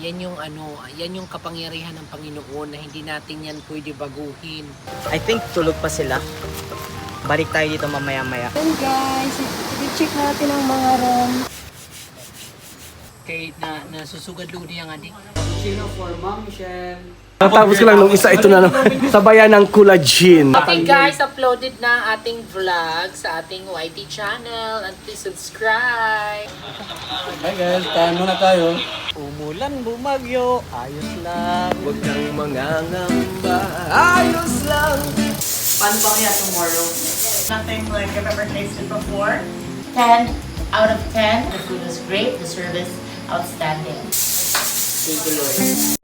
yan yung kapangyarihan ng Panginoon na hindi natin yan pwede baguhin. I think tulog pa sila. Balik tayo dito mamaya-maya. Then guys, i-check natin ang mga ROM. Kay nasusugad loob niya nga di. Natapos ko lang nung isa ito na sabayan ng collagen. Okay guys, uploaded na ang ating vlog sa ating YT channel and please subscribe. Hi guys, kain muna tayo. Umulan, bumagyo, ayos lang. Huwag kang mangangamba, ayos lang. Paano ba kaya tomorrow? Nothing like I've ever tasted before. 10 out of 10. The food was great. The service outstanding. Thank you, Lord.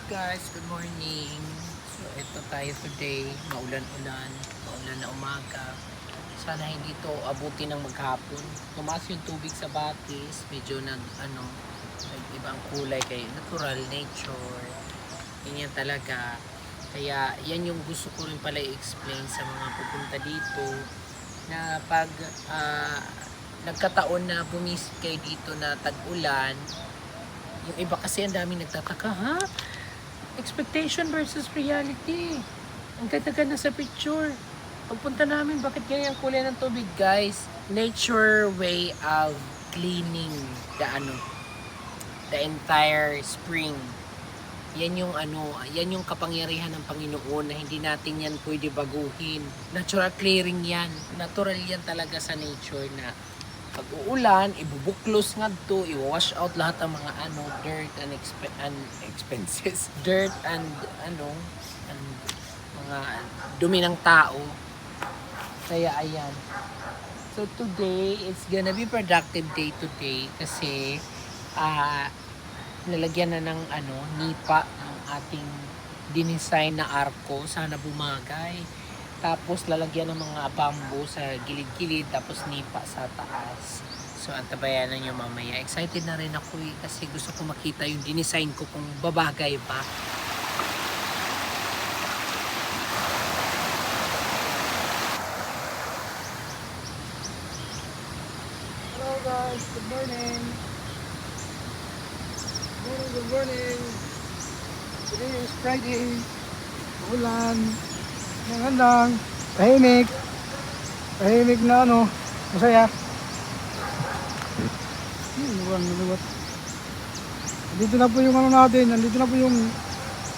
Guys, good morning. So ito tayo today, maulan na umaga. Sana hindi to abutin ng maghapon. Tumaas yung tubig sa batis, medyo ibang kulay kay natural nature. Ganyan talaga. Kaya yan yung gusto ko rin pala i-explain sa mga pupunta dito na pag nagkataon na bumisip kayo dito na tag-ulan, yung iba kasi ang daming nagtataka, ha? Expectation versus reality. Ang ganda-ganda sa picture. Pagpunta namin, bakit ganyan ang kulay ng tubig, guys? Nature way of cleaning the entire spring. Yan yung kapangyarihan ng Panginoon na hindi natin yan pwede baguhin. Natural clearing yan. Natural yan talaga sa nature na pag uulan, ibubuklos nga to, i-wash out lahat ng mga dirt and expenses. Dirt and mga dumi ng tao. Kaya ayan. So today, it's gonna be productive day today kasi lalagyan na ng nipa ng ating dinesign na arko. Sana bumagay. Tapos lalagyan ng mga bamboo sa gilid-gilid, tapos nipa sa taas. So antabayanan nyo mamaya. Excited na rin ako kasi gusto ko makita yung dinesign ko kung babagay ba. Hello guys, good morning. Good morning. Today is Friday. Ulan. Magandang. Tahimik. Tahimik na masaya. Maluwat. Nandito na po yung natin. Nandito na po yung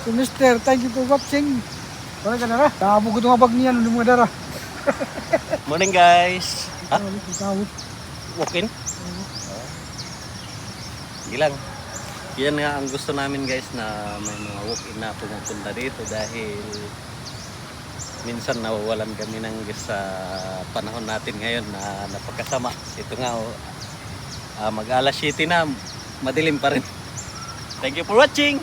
si Mr. Thank you for watching. Bala ka na ra. Tabo ko itong abag niya. Nandito mo dara. Morning guys. Walk-in? Sige lang. Yan nga ang gusto namin guys na may mga walk-in na pumupunta dito dahil minsan nawawalan kami ng gas sa panahon natin ngayon na napakasama. Ito nga mag-alas 7 na, madilim pa rin. Thank you for watching!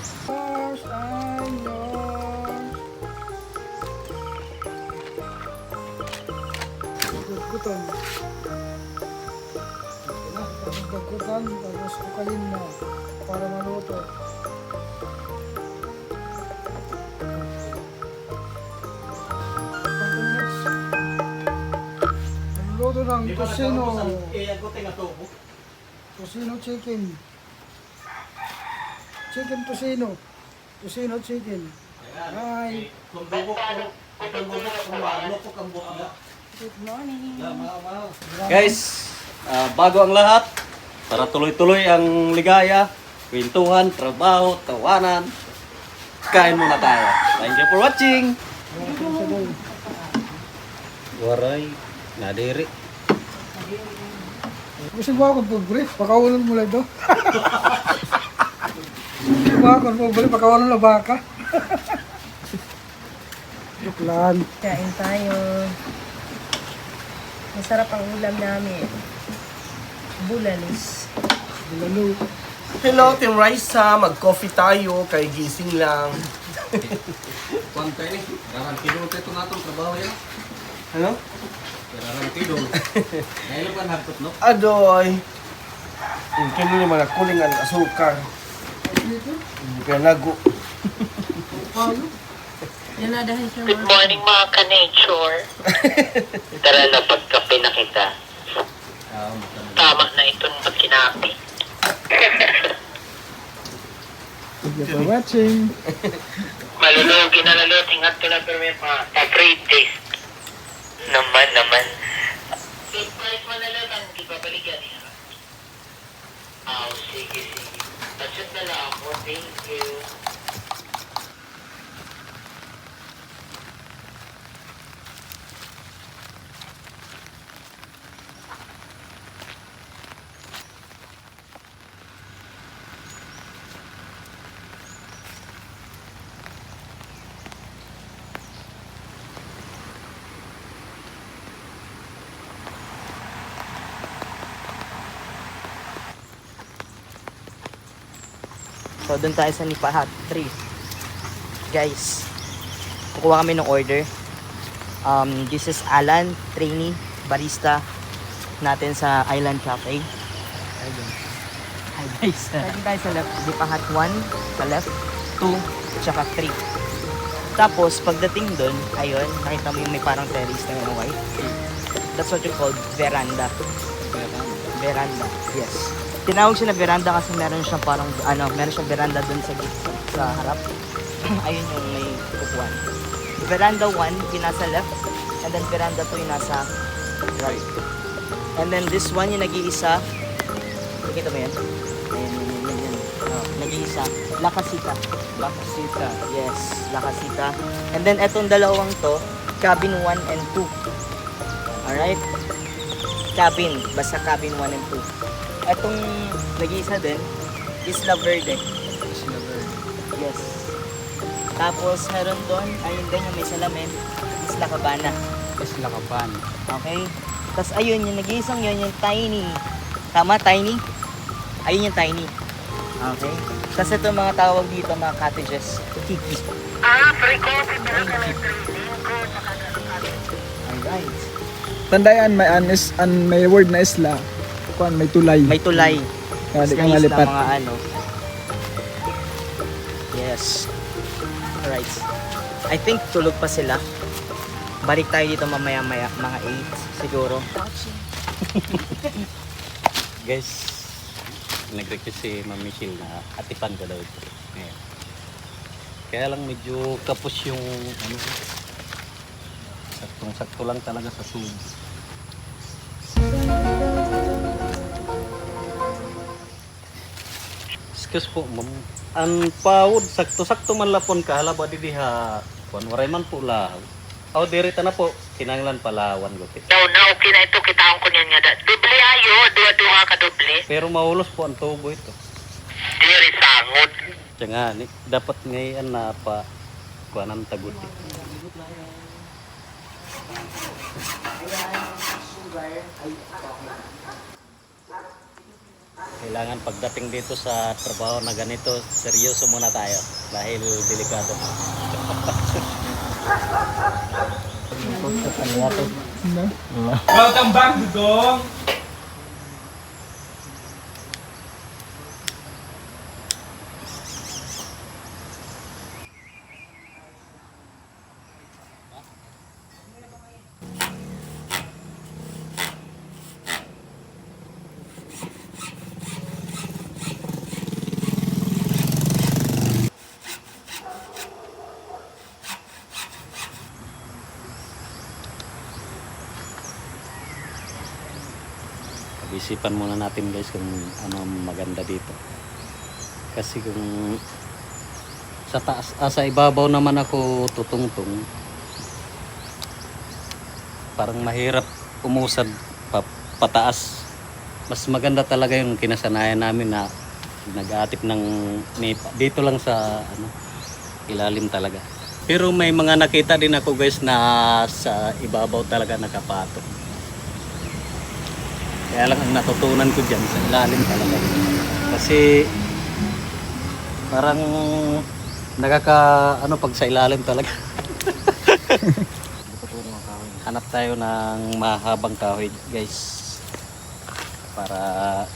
Bagkutan. Bagkutan, tapos ukalin na para maluto. Maluto ng tosino. Tosino chicken. Chicken tosino. Tosino chicken. Ay. Good morning. Guys, bago ang lahat, para tuloy-tuloy ang ligaya, kwentuhan, trabaho, tawanan, kain muna tayo. Thank you for watching! Waray, nadiri. Gusto mo ako po, bre? Pakawalan mo lang ito. Gusto mo ako po, bre? Pakawalan na baka. Joke lang. Kain tayo. Masarap ang ulam namin. Bulalis. Lalo. Hello, Team Raisa. Mag-coffee tayo. Kay gising lang. Pantay ni, garantido ito nga itong trabaho yan. Ano? Garantido. Ngayon pa nagtot, no? Adoy. Kaya naman na kuling ang asukar. Kaya nago. Yan na dahil siya Good morning mga ka-nature. Tara na, pagkape na kita. Tama na ito ng pagkinapi. Thank you for watching. Malulugin na lalo, tingat ko na pero may pa-free taste. Naman. Kahit manalaman, di ba balikan niya? Sige. Pasyat na lang ako, thank you. So, doon tayo sa Nipahat 3. Guys, kukuha kami ng order. This is Alan, trainee, barista natin sa Island Cafe. Hi guys. Pwede tayo sa left. Nipahat 1, sa left, 2, at saka 3. Tapos, pagdating doon, ayun, nakita mo yung may parang terrace na yung white. That's what you call veranda. Veranda, yes. Tinawag siya na veranda kasi meron siyang parang meron siyang veranda doon sa harap. Ayun yung may upuan. Veranda 1 yung nasa left, and then veranda 2 yung nasa right. And then this one yung nag-iisa. Nakita mo yan? Ayan. Nag-iisa. La Casita. Yes, La Casita. And then etong dalawang to, cabin 1 and 2. Alright? Cabin. Basta cabin 1 and 2. Etong nag-iisa din, Isla Verde. Yes. Tapos meron doon, ayun din yung may salamin, Isla Cabana. Okay? Tapos ayun, yung nag-iisang yun, yung Tiny. Tama, Tiny? Ayun yung Tiny. Okay? Tapos ito mga tawag dito, mga cottages. Tiki. Free coffee ba ka na Alright. Tandaan, may word na isla. Kuan, may tulay. May tulay. Kali Tapos kang may isla, malipat. mga ano. Yes. Alright. I think tulog pa sila. Balik tayo dito mamaya-maya, mga 8 siguro. Guys, nag-request si Ma'am Michelle na atipan ko daw ito. Ngayon. Kaya lang medyo kapos yung ano, saktong-sakto lang talaga sa sud. Excuse po, ma'am. Ang pawod, sakto-sakto man lapon ka, halaba di diha. Kuan waray man po lahaw. Aw dirita na po, kinanglan palawan guti. Daw na, okay na ito, kitaon ko niyan nga da. Doble ayo, duwa-duwa ka doble. Pero maulos po ang tubo ito. Diri sangot. Kaya nga, dapat ngayon na pa kuanang taguti. Kailangan pagdating dito sa trabaho na ganito, seryoso muna tayo dahil delikado. Welcome back, Dudong! pag-isipan muna natin guys kung ano ang maganda dito. Kasi kung sa taas, sa ibabaw naman ako tutungtong, parang mahirap umusad pataas. Mas maganda talaga yung kinasanayan namin na nag-aatip ng nipa. Dito lang sa ilalim talaga. Pero may mga nakita din ako guys na sa ibabaw talaga nakapatong. Kaya lang ang natutunan ko dyan sa ilalim talaga. Kasi parang pag sa ilalim talaga. Hanap tayo ng mahabang kahoy guys. Para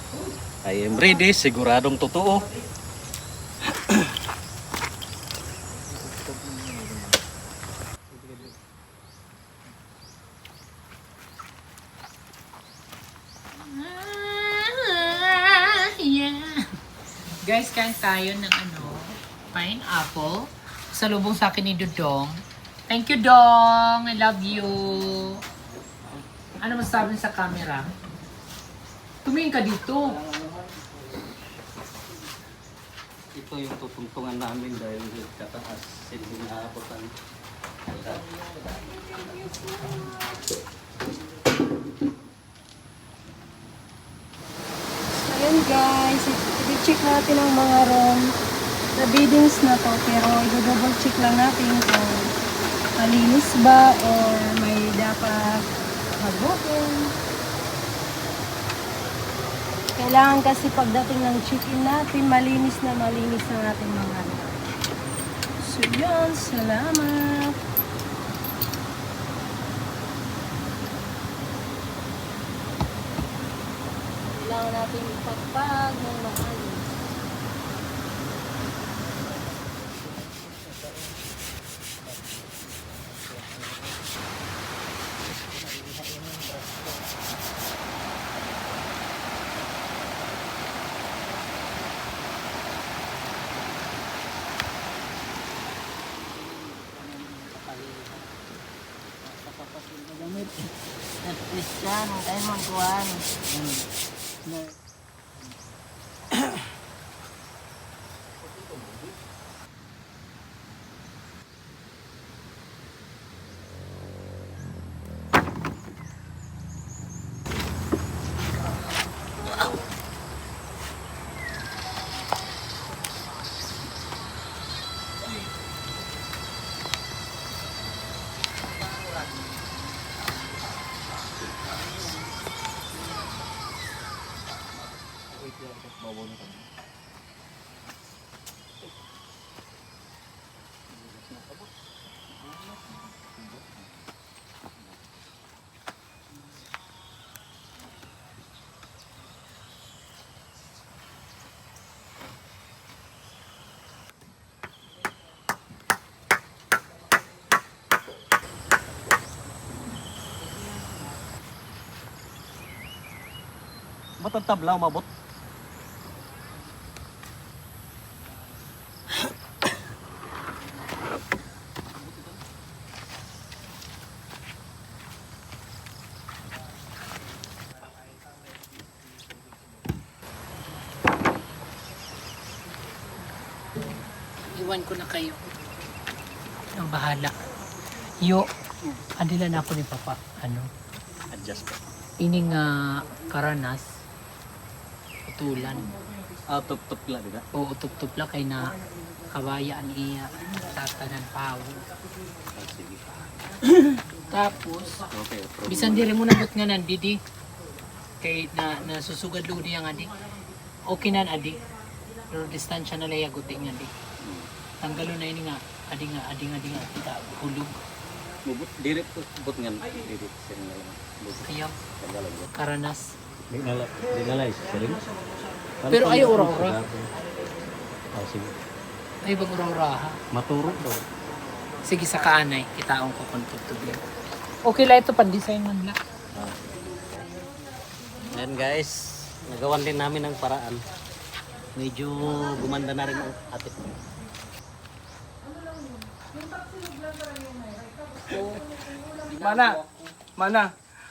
I am ready, siguradong totoo. Yeah. Guys, kain tayo ng pineapple. Salubong sa akin ni Dodong. Thank you, Dong. I love you. Ano masasabi sa camera? Tumingin ka dito. Ito yung tutungtungan namin dahil kataas, hindi naabutan. Ayan guys, i-check natin ang mga room na biddings na to. Pero i-double check lang natin kung malinis ba or may dapat hagutin. Kailangan kasi pagdating ng check-in natin, malinis na ang ating mga room. So yun, salamat! Kailangan natin ipagpag ng maayos. Christian, tayo magkuhan. Ba't ang tabla umabot? Iwan ko na kayo. Ang bahala. Yo, adila na ako ni Papa. Adjust pa. Ining karanas. Utulan. Tup-tup lang, di ba? O utup-tup lang kay na kabayaan iya tatanan pawo. Sige. Tapos, Okay, bisan diri mo nabot nga nandidi. Kay nasusugad lo niya nga di. Okay na adi. Pero distansya na laya guti nga di. Tanggalo na ini nga adi nga kita hulog. Bubut diri bot ngan diri sering lang. Kaya Tagalan bot. karanas. Di nalay sering. Pero ay ura-ura. Sige. Ay bang ura-ura ha. Maturog daw. Sige sa kaanay, kitaong ko kung tutubig. Okay lang ito, pan-design man lang. Ayan guys, nagawan din namin ng paraan. Medyo gumanda na rin ang atik.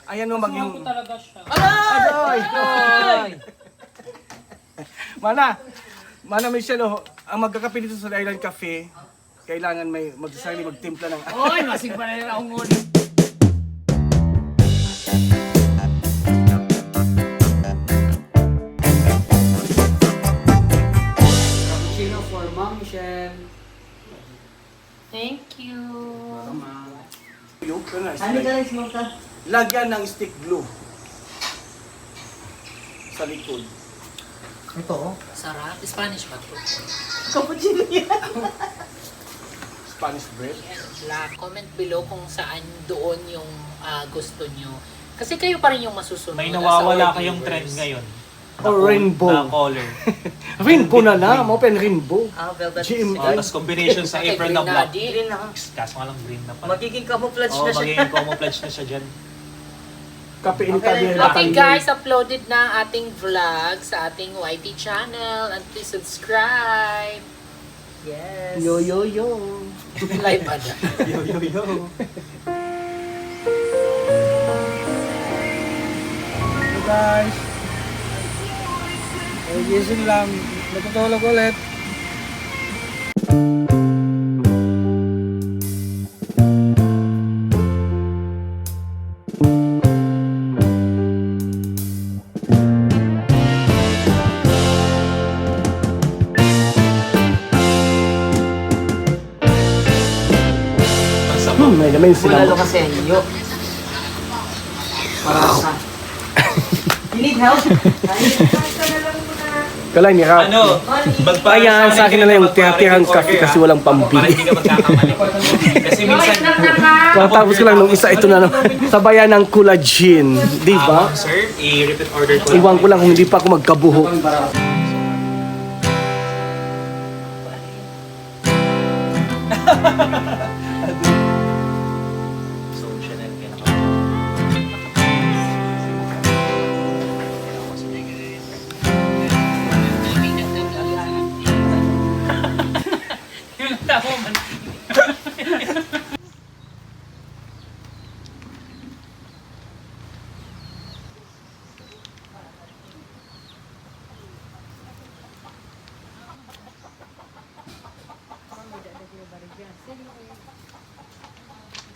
Ayan mo mag yung... Talaga siya. Mana Michelle, oh, ang magkakape dito sa Island Cafe, kailangan may magsasali magtimpla ng... Oy, masig pa na rin ako ngun. Cappuccino for Ma'am Michelle. Thank you. guys, mga Lagyan ng stick glue sa likod. Ito, oh. Sarap. Spanish ba ito? Cappuccino yan. Spanish bread. Black. Comment below kung saan doon yung gusto nyo. Kasi kayo pa rin yung masusunod. May as nawawala our kayong viewers. trend ngayon. Or rainbow. Na color. Rainbow na lang. Open rainbow. Velvet. Tapos combination sa Okay, apron green na black. na, di. Green na. Kaso nga lang green na pala. Magiging camouflage Oo, na siya. magiging camouflage na siya dyan. Kape in Okay, Okay guys, uploaded na ang ating vlog sa ating YT channel. And please subscribe. Yes. Yo, yo, yo. Live ba na? Yo, yo, yo. Hey guys. Gising lang. Natutulog ulit. May naman Bulalo kasi, yo. Para sa... You need help? Kalay ni Rap. Ano? Ayan, sa akin na lang yung tira-tirang kafe kasi walang Para pambili. hindi ka magkakamali. Kasi minsan, Tapos ko lang nung isa ito na sabayan ng collagen, di ba? sir, i-repeat order ko. Iwan ko lang kung hindi pa ako magkabuho. Social and kinaka. Yung tao man.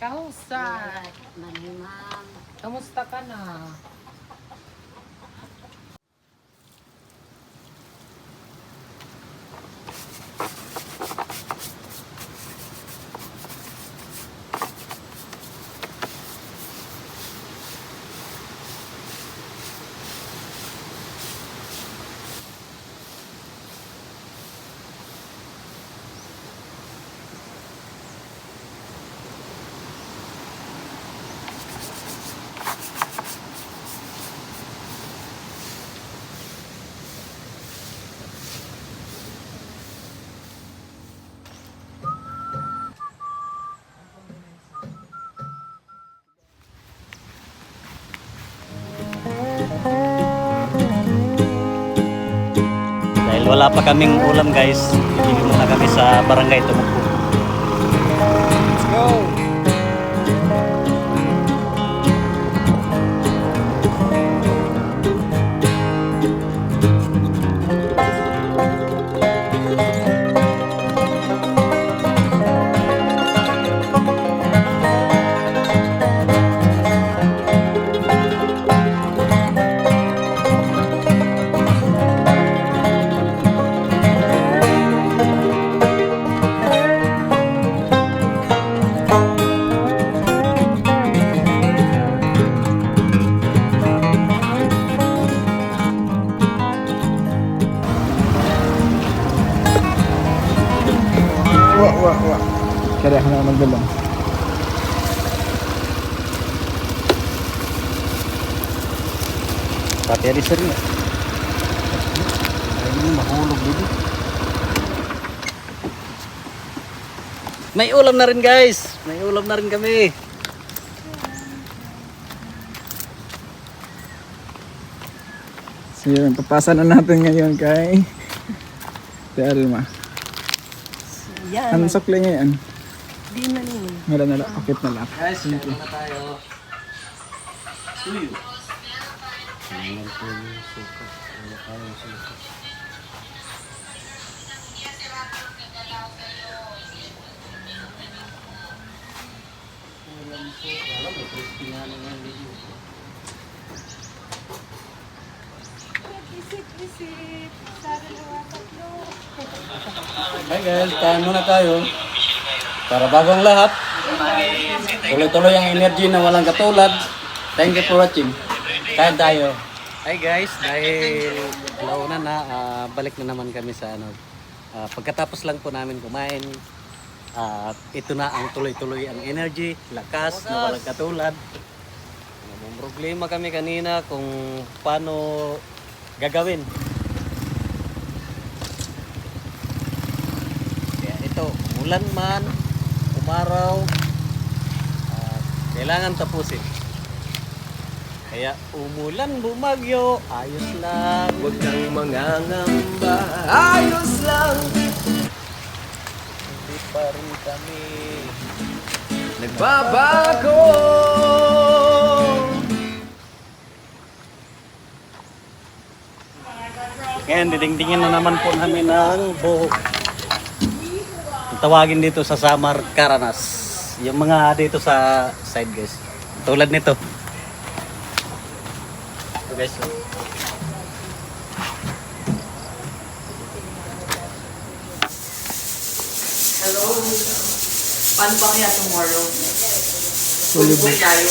Kamusta? Kamusta ka na? Dahil wala pa kaming ulam guys, bibili muna kami sa barangay Tumupo. Let's go! Wah. Kaya ako na magdalong. Tapi ada sering. Ini mahulog dito. May ulam na rin guys. May ulam na rin kami. So yun, papasa na natin ngayon kay Alma. Yan. Anong sukli ngayon? Di na rin. Wala na lang, akit na lang. Guys, kain na tayo. Tuyo. Tingnan ko yung suka. Wala kayong suka. Walang suka. Alam mo, crispy nga lang yung video. Visit. Sabi na mga tatlo. Hi guys, kain muna tayo. Para bago ang lahat, tuloy-tuloy ang energy na walang katulad. Thank you for watching. Kain tayo. Hi guys, dahil launa na, balik na naman kami sa ano. Pagkatapos lang po namin kumain, ito na ang tuloy-tuloy ang energy, lakas na walang katulad. May problema kami kanina kung paano gagawin. Kaya ito, umulan man, umaraw, kailangan tapusin. Kaya umulan, bumagyo, ayos lang. Huwag kang mangangamba, ayos lang. Hindi pa rin kami Nagbabago. Ngayon, didingdingin na naman po namin ang buhok. Ang tawagin dito sa Samar, Caranas. Yung mga dito sa side guys. Tulad nito. Ito guys. Hello. Paano ba kaya tomorrow? Fully tayo.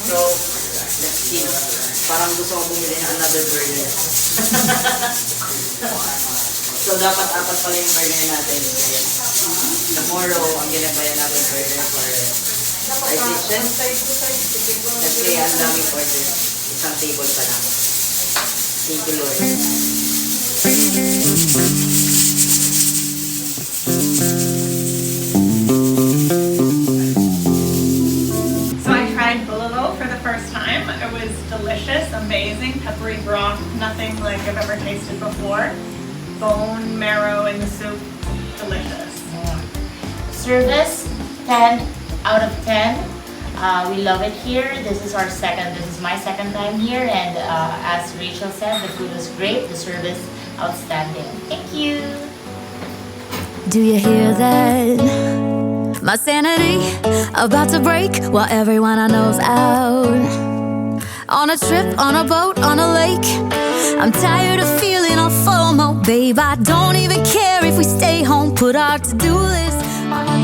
So, let's see. Parang gusto ko bumili ng another burger. So, dapat apat pala yung burger natin. Tomorrow, ang ginabayan natin burger for our kitchen. Kasi ang daming order. Isang table pa lang. Thank you, Lord. So I tried bulalo for the first time. It was delicious, amazing, peppery broth, nothing like I've ever tasted before. Bone marrow in the soup, delicious. Service, 10 out of 10. We love it here. This is my second time here, and as Rachel said, the food was great, the service outstanding. Thank you. Do you hear that? My sanity about to break while everyone I know's out. On a trip, on a boat, on a lake. I'm tired of feeling all FOMO, babe. I don't even care if we stay home, put our to-do list on a